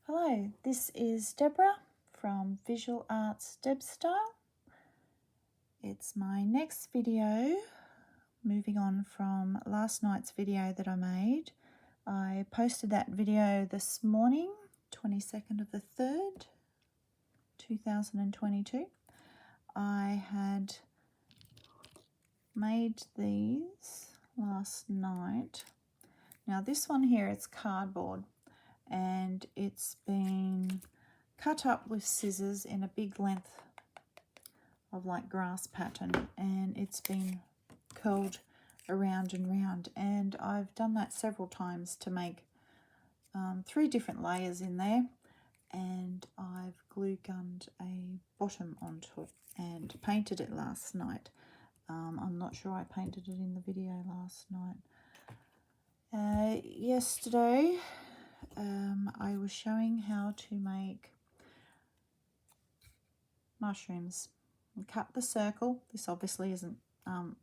Hello, this is Deborah from Visual Arts Debz Style. It's my next video, moving on from last night's video that I made. I posted that video this morning, 22nd of the 3rd, 2022. I had made these last night. Now this one here, it's cardboard, and it's been cut up with scissors in a big length of like grass pattern, and it's been curled around and round, and I've done that several times to make 3 different layers in there, and I've glue gunned a bottom onto it and painted it last night. I'm not sure I painted it in the video last night. Yesterday I was showing how to make mushrooms. And cut the circle. This obviously isn't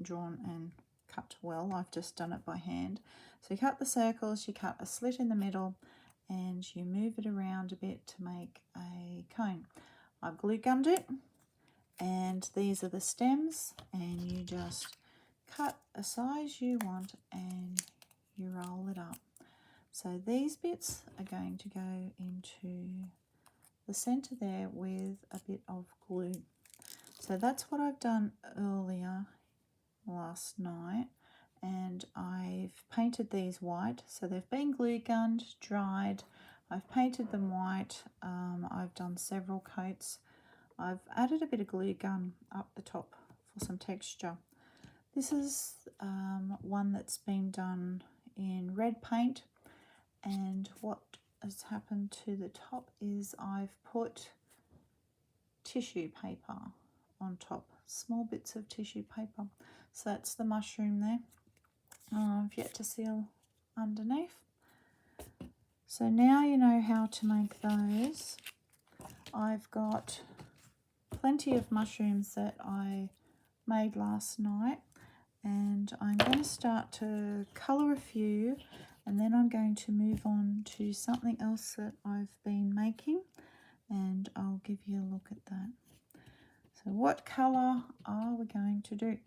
drawn and cut well. I've just done it by hand. So you cut the circles, you cut a slit in the middle, and you move it around a bit to make a cone. I've glue gunned it, and these are the stems, and you just cut a size you want and you roll it up. So these bits are going to go into the center there with a bit of glue. So that's what I've done earlier last night, and I've painted these white. So they've been glue gunned, dried. I've painted them white. I've done several coats. I've added a bit of glue gun up the top for some texture. This is one that's been done in red paint, and what has happened to the top is I've put tissue paper on top, small bits of tissue paper. So that's the mushroom there. I've yet to seal underneath. So now you know how to make those. I've got plenty of mushrooms that I made last night, and I'm going to start to colour a few, and then I'm going to move on to something else that I've been making, and I'll give you a look at that. So what colour are we going to do?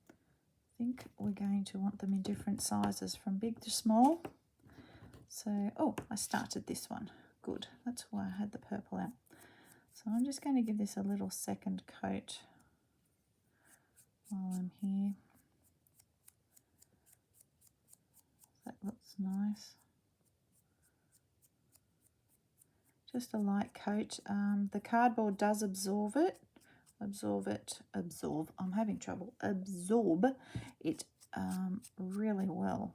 I think we're going to want them in different sizes from big to small. So, oh, I started this one. Good, that's why I had the purple out. So I'm just going to give this a little second coat while I'm here. That looks nice. Just a light coat. The cardboard does absorb it. Absorb it really well.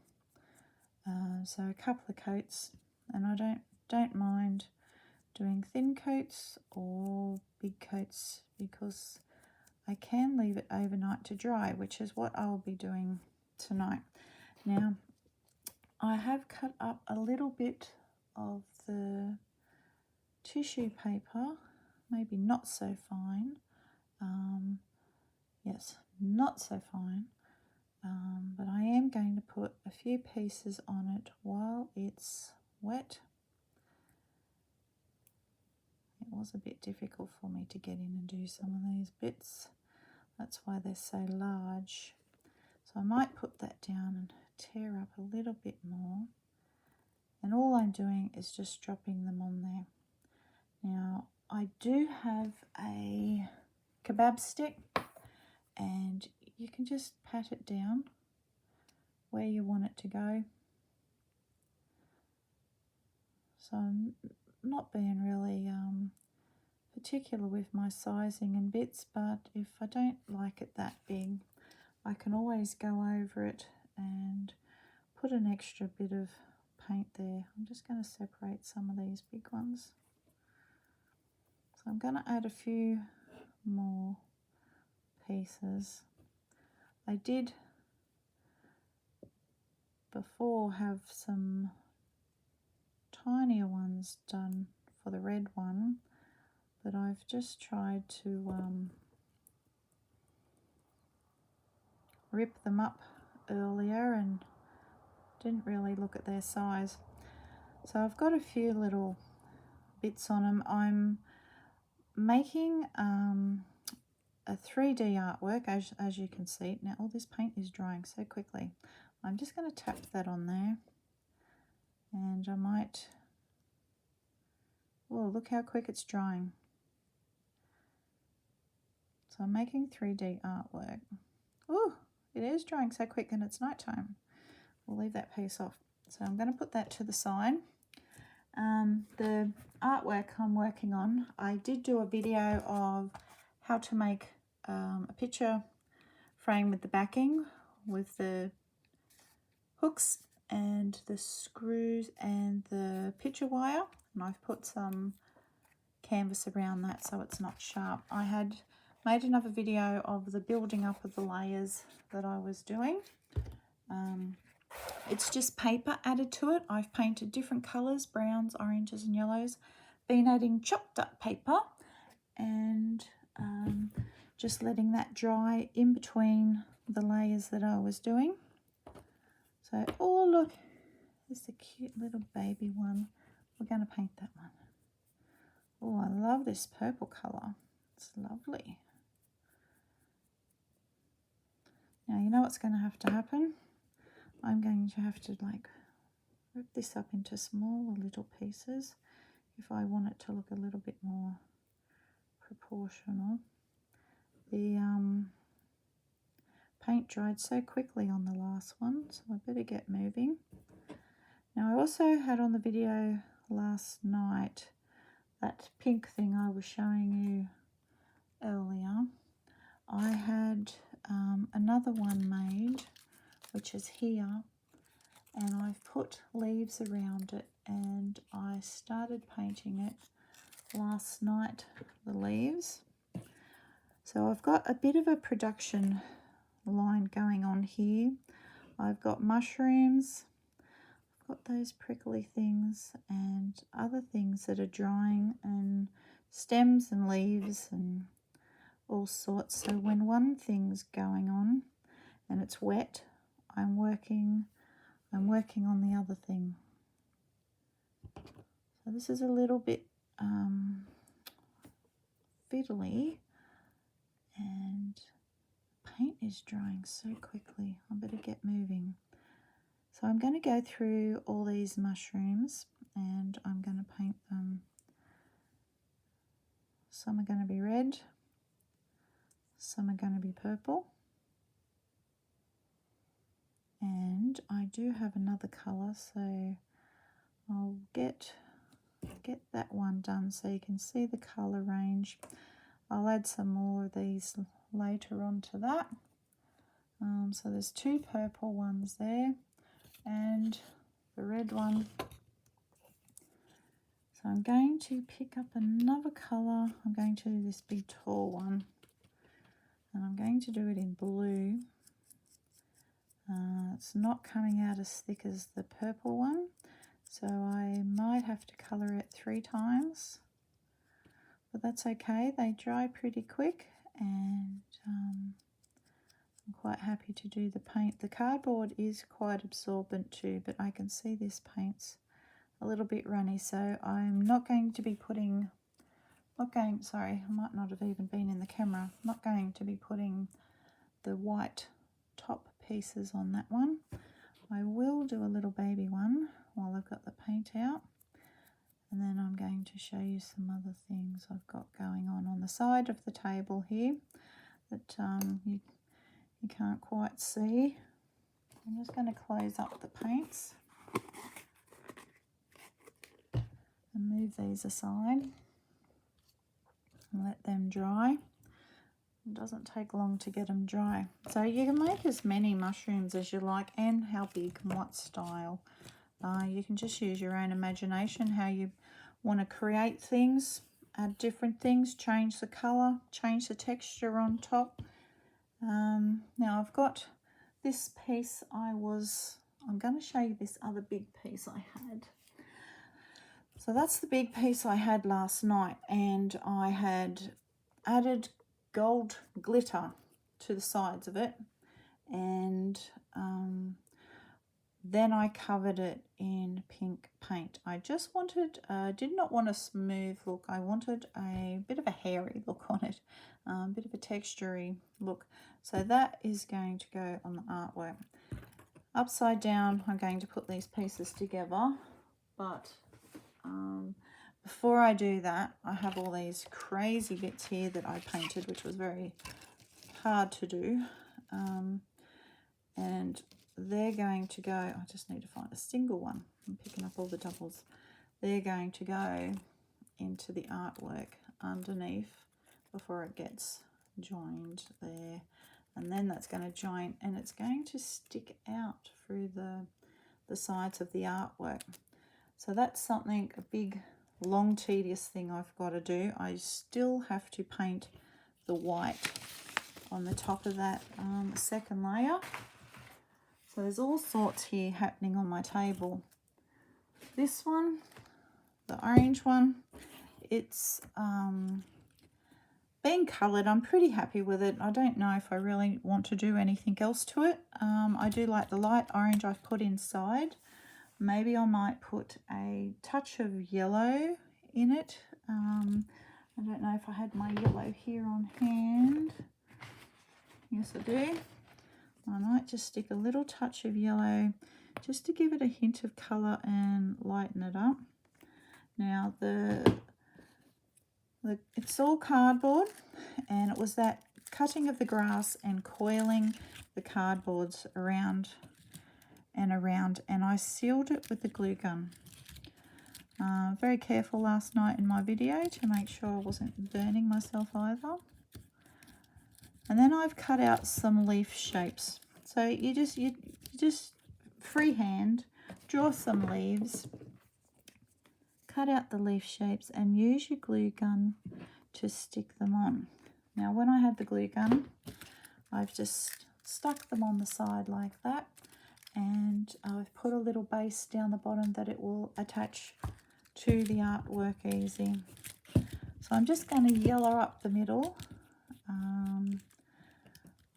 So a couple of coats, and I don't mind doing thin coats or big coats because I can leave it overnight to dry, which is what I'll be doing tonight. Now, I have cut up a little bit of the tissue paper, maybe not so fine. Yes, not so fine, but I am going to put a few pieces on it while it's wet. It was a bit difficult for me to get in and do some of these bits. That's why they're so large. So I might put that down and tear up a little bit more. And all I'm doing is just dropping them on there. Now, I do have a kebab stick, and you can just pat it down where you want it to go. So I'm not being really particular with my sizing and bits, but if I don't like it that big, I can always go over it and put an extra bit of paint there. I'm just going to separate some of these big ones. So I'm going to add a few more pieces. I did before have some tinier ones done for the red one, but I've just tried to rip them up earlier and didn't really look at their size. So I've got a few little bits on them. I'm making a 3D artwork, as you can see. Now all this paint is drying so quickly. I'm just going to tap that on there, and I might, oh, look how quick it's drying. So I'm making 3D artwork. Oh, it is drying so quick, and it's nighttime. We'll leave that piece off. So I'm going to put that to the side. The artwork I'm working on, I did do a video of how to make a picture frame with the backing, with the hooks and the screws and the picture wire, and I've put some canvas around that so it's not sharp. I had made another video of the building up of the layers that I was doing. It's just paper added to it. I've painted different colours, browns, oranges and yellows. Been adding chopped up paper and just letting that dry in between the layers that I was doing. So, oh look, there's a cute little baby one. We're going to paint that one. Oh, I love this purple colour. It's lovely. Now, you know what's going to have to happen? I'm going to have to like rip this up into smaller little pieces if I want it to look a little bit more proportional. The paint dried so quickly on the last one, so I better get moving. Now, I also had on the video last night that pink thing I was showing you earlier. I had another one made, which is here, and I've put leaves around it, and I started painting it last night, the leaves. So I've got a bit of a production line going on here. I've got mushrooms, I've got those prickly things and other things that are drying, and stems and leaves and all sorts. So when one thing's going on and it's wet, I'm working on the other thing. So this is a little bit fiddly, and paint is drying so quickly. I better get moving. So I'm going to go through all these mushrooms and I'm going to paint them. Some are going to be red, some are going to be purple, and I do have another colour, so I'll get that one done so you can see the colour range. I'll add some more of these later on to that. So there's two purple ones there and the red one. So I'm going to pick up another colour. I'm going to do this big tall one, and I'm going to do it in blue. It's not coming out as thick as the purple one, so I might have to colour it 3 times, but that's okay. They dry pretty quick, and I'm quite happy to do the paint. The cardboard is quite absorbent too, but I can see this paint's a little bit runny, so I'm not going to be putting, sorry, I might not have even been in the camera, I'm not going to be putting the white top pieces on that one. I will do a little baby one while I've got the paint out, and then I'm going to show you some other things I've got going on the side of the table here that you can't quite see. I'm just going to close up the paints and move these aside and let them dry. It doesn't take long to get them dry. So you can make as many mushrooms as you like, and how big and what style. You can just use your own imagination how you want to create things, add different things, change the colour, change the texture on top. Now I've got this piece I'm going to show you this other big piece I had. So that's the big piece I had last night, and I had added gold glitter to the sides of it, and then I covered it in pink paint. I I just wanted, did not want a smooth look. I wanted a bit of a hairy look on it, a bit of a textury look. So that is going to go on the artwork. Upside down, I'm going to put these pieces together, but before I do that, I have all these crazy bits here that I painted, which was very hard to do. And they're going to go, I just need to find a single one. I'm picking up all the doubles. They're going to go into the artwork underneath before it gets joined there. And then that's going to join, and it's going to stick out through the sides of the artwork. So that's something, a big, long, tedious thing I've got to do. I still have to paint the white on the top of that second layer. So there's all sorts here happening on my table. This one, the orange one, it's being coloured. I'm pretty happy with it. I don't know if I really want to do anything else to it. I do like the light orange I've put inside. Maybe I might put a touch of yellow in it. I don't know if I had my yellow here on hand. Yes, I do. I might just stick a little touch of yellow just to give it a hint of colour and lighten it up. Now it's all cardboard, and it was that cutting of the grass and coiling the cardboards around and around, and I sealed it with the glue gun. Very careful last night in my video to make sure I wasn't burning myself either. And then I've cut out some leaf shapes. So you just freehand draw some leaves, cut out the leaf shapes, and use your glue gun to stick them on. Now when I had the glue gun, I've just stuck them on the side like that, and I've put a little base down the bottom that it will attach to the artwork easy. So I'm just going to yellow up the middle.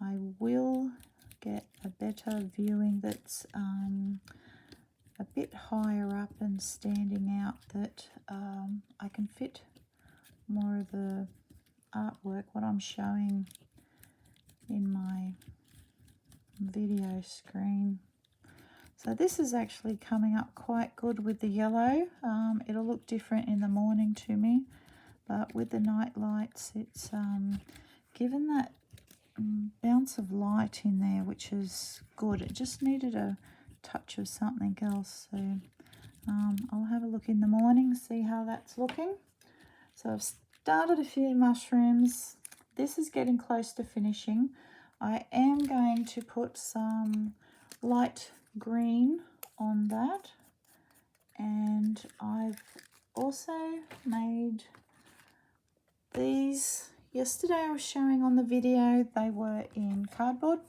I will get a better viewing that's a bit higher up and standing out, that I can fit more of the artwork, what I'm showing in my video screen. So this is actually coming up quite good with the yellow. It'll look different in the morning to me, but with the night lights, it's given that bounce of light in there, which is good. It just needed a touch of something else. So I'll have a look in the morning, see how that's looking. So I've started a few mushrooms. This is getting close to finishing. I am going to put some light green on that, and I've also made these. Yesterday I was showing on the video, they were in cardboard,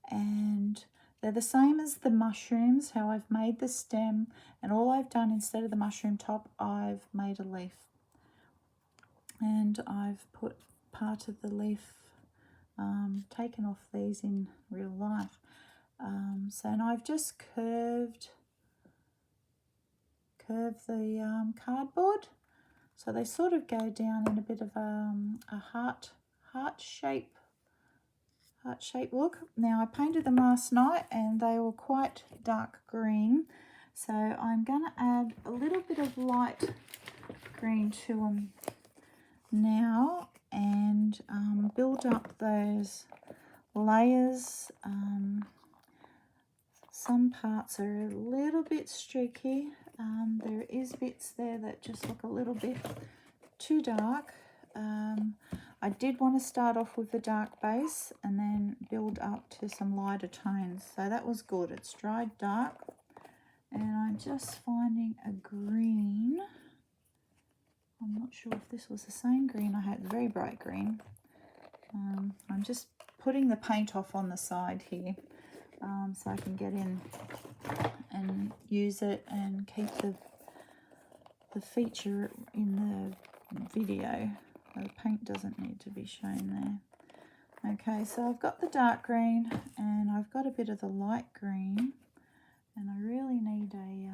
and they're the same as the mushrooms, how I've made the stem, and all I've done, instead of the mushroom top, I've made a leaf. And I've put part of the leaf, taken off these in real life. And I've just curved the cardboard, so they sort of go down in a bit of a heart shape look. Now I painted them last night and they were quite dark green, so I'm going to add a little bit of light green to them now and build up those layers. Some parts are a little bit streaky. There is bits there that just look a little bit too dark. I did want to start off with the dark base and then build up to some lighter tones. So that was good. It's dried dark. And I'm just finding a green. I'm not sure if this was the same green I had, very bright green. I'm just putting the paint off on the side here so I can get in and use it and keep the feature in the video. The paint doesn't need to be shown there. Okay, so I've got the dark green and I've got a bit of the light green, and I really need a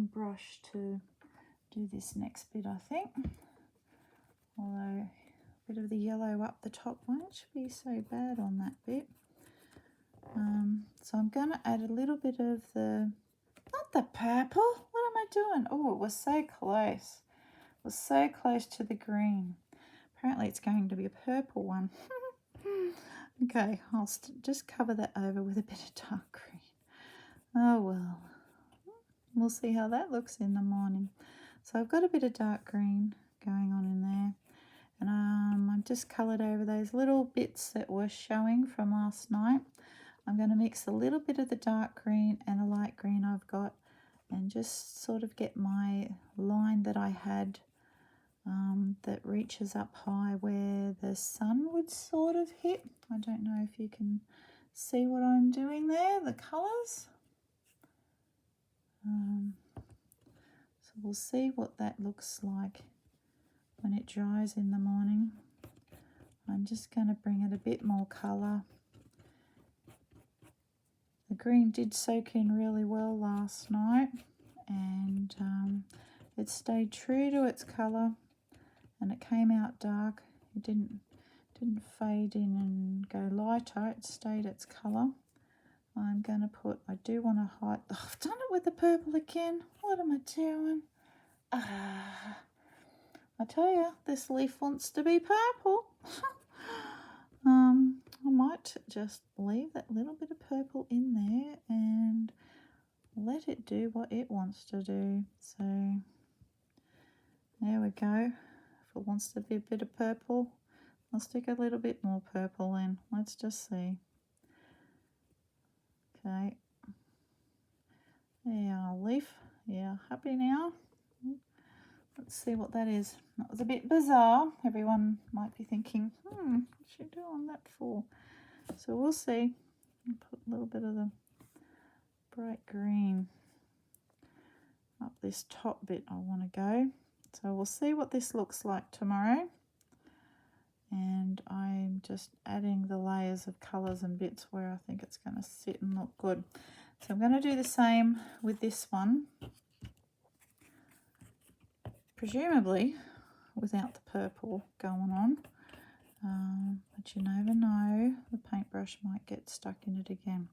brush to do this next bit, I think. Although a bit of the yellow up the top won't be so bad on that bit. So I'm going to add a little bit of the, not the purple, what am I doing? Oh, it was so close. It was so close to the green. Apparently it's going to be a purple one. Okay, I'll just cover that over with a bit of dark green. Oh well, we'll see how that looks in the morning. So I've got a bit of dark green going on in there. And I've just coloured over those little bits that were showing from last night. I'm going to mix a little bit of the dark green and a light green I've got and just sort of get my line that I had that reaches up high where the sun would sort of hit. I don't know if you can see what I'm doing there, the colours. So we'll see what that looks like when it dries in the morning. I'm just going to bring it a bit more colour. The green did soak in really well last night, and it stayed true to its colour, and it came out dark. It didn't fade in and go lighter. It stayed its colour. I'm going to put, I do want to hide, oh, I've done it with the purple again. What am I doing? I tell you, this leaf wants to be purple. I might just leave that little bit of purple in there and let it do what it wants to do. So there we go. If it wants to be a bit of purple, I'll stick a little bit more purple in. Let's just see. Okay. There, our leaf. Yeah, happy now. Let's see what that is. That was a bit bizarre. Everyone might be thinking, what's she doing that for? So we'll see. I'll put a little bit of the bright green up this top bit I want to go. So we'll see what this looks like tomorrow. And I'm just adding the layers of colours and bits where I think it's going to sit and look good. So I'm going to do the same with this one. Presumably without the purple going on, but you never know, the paintbrush might get stuck in it again.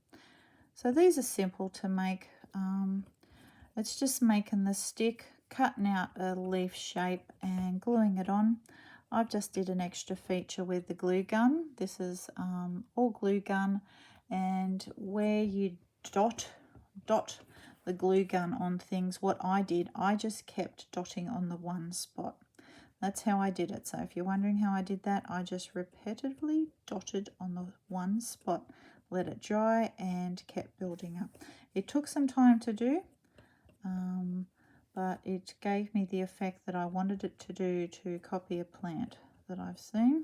So these are simple to make. It's just making the stick, cutting out a leaf shape and gluing it on. I've just did an extra feature with the glue gun. This is all glue gun, and where you dot the glue gun on things, what I did, I just kept dotting on the one spot. That's how I did it. So if you're wondering how I did that, I just repetitively dotted on the one spot, let it dry, and kept building up. It took some time to do, but it gave me the effect that I wanted it to do to copy a plant that I've seen.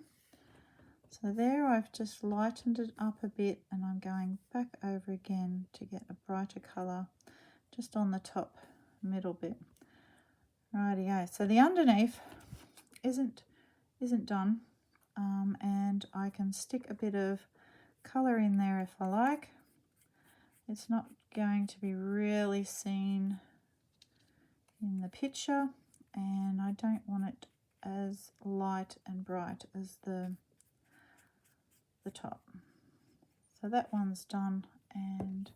So there I've just lightened it up a bit, and I'm going back over again to get a brighter colour just on the top middle bit. Rightio. So the underneath isn't done, and I can stick a bit of colour in there if I like. It's not going to be really seen in the picture, and I don't want it as light and bright as the top. So that one's done, and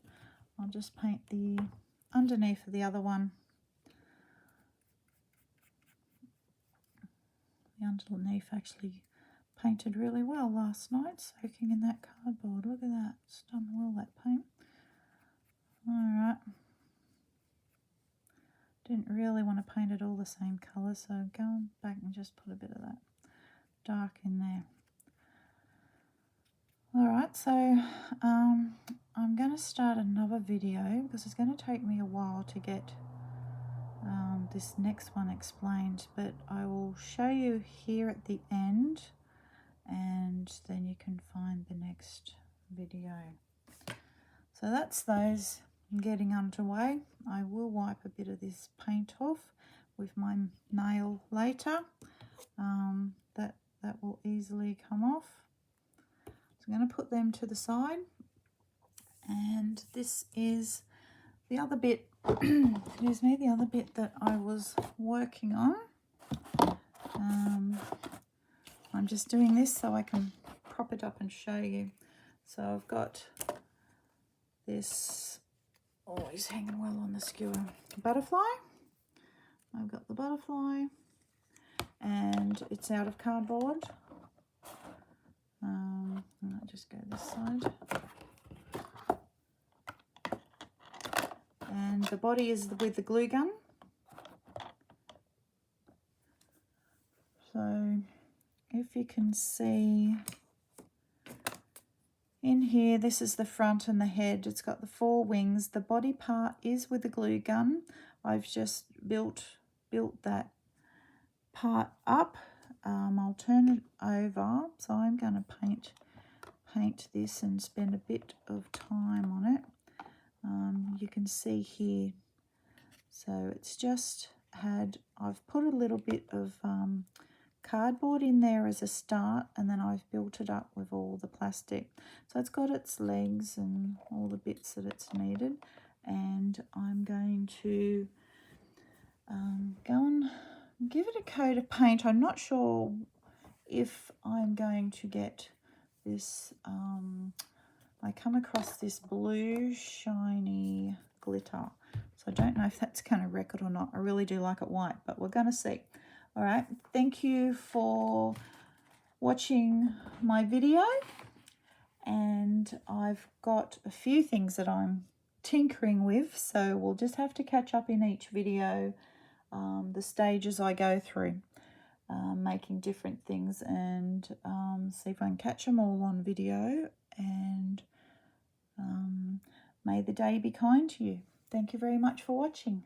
I'll just paint the underneath of the other one. The underneath actually painted really well last night, soaking in that cardboard. Look at that, it's done well, that paint. Alright. Didn't really want to paint it all the same colour, so I'm going back and just put a bit of that dark in there. Alright, so I'm going to start another video because it's going to take me a while to get this next one explained, but I will show you here at the end, and then you can find the next video. So that's those getting underway. I will wipe a bit of this paint off with my nail later. That will easily come off. So I'm going to put them to the side, and this is the other bit Here's me, the other bit that I was working on. I'm just doing this so I can prop it up and show you. So I've got this, always hanging well on the skewer, butterfly. I've got the butterfly and it's out of cardboard. I'll just go this side. And the body is with the glue gun. So if you can see in here, this is the front and the head. It's got the 4 wings. The body part is with the glue gun. I've just built that part up. I'll turn it over. So I'm going to paint this and spend a bit of time on it. You can see here. So it's just I've put a little bit of cardboard in there as a start, and then I've built it up with all the plastic. So it's got its legs and all the bits that it's needed, and I'm going to go and give it a coat of paint. I'm not sure if I'm going to get this, I come across this blue shiny glitter, so I don't know if that's going to wreck it or not. I really do like it white, but we're going to see. All right, thank you for watching my video, and I've got a few things that I'm tinkering with, so we'll just have to catch up in each video, the stages I go through, making different things, and see if I can catch them all on video, and may the day be kind to you. Thank you very much for watching.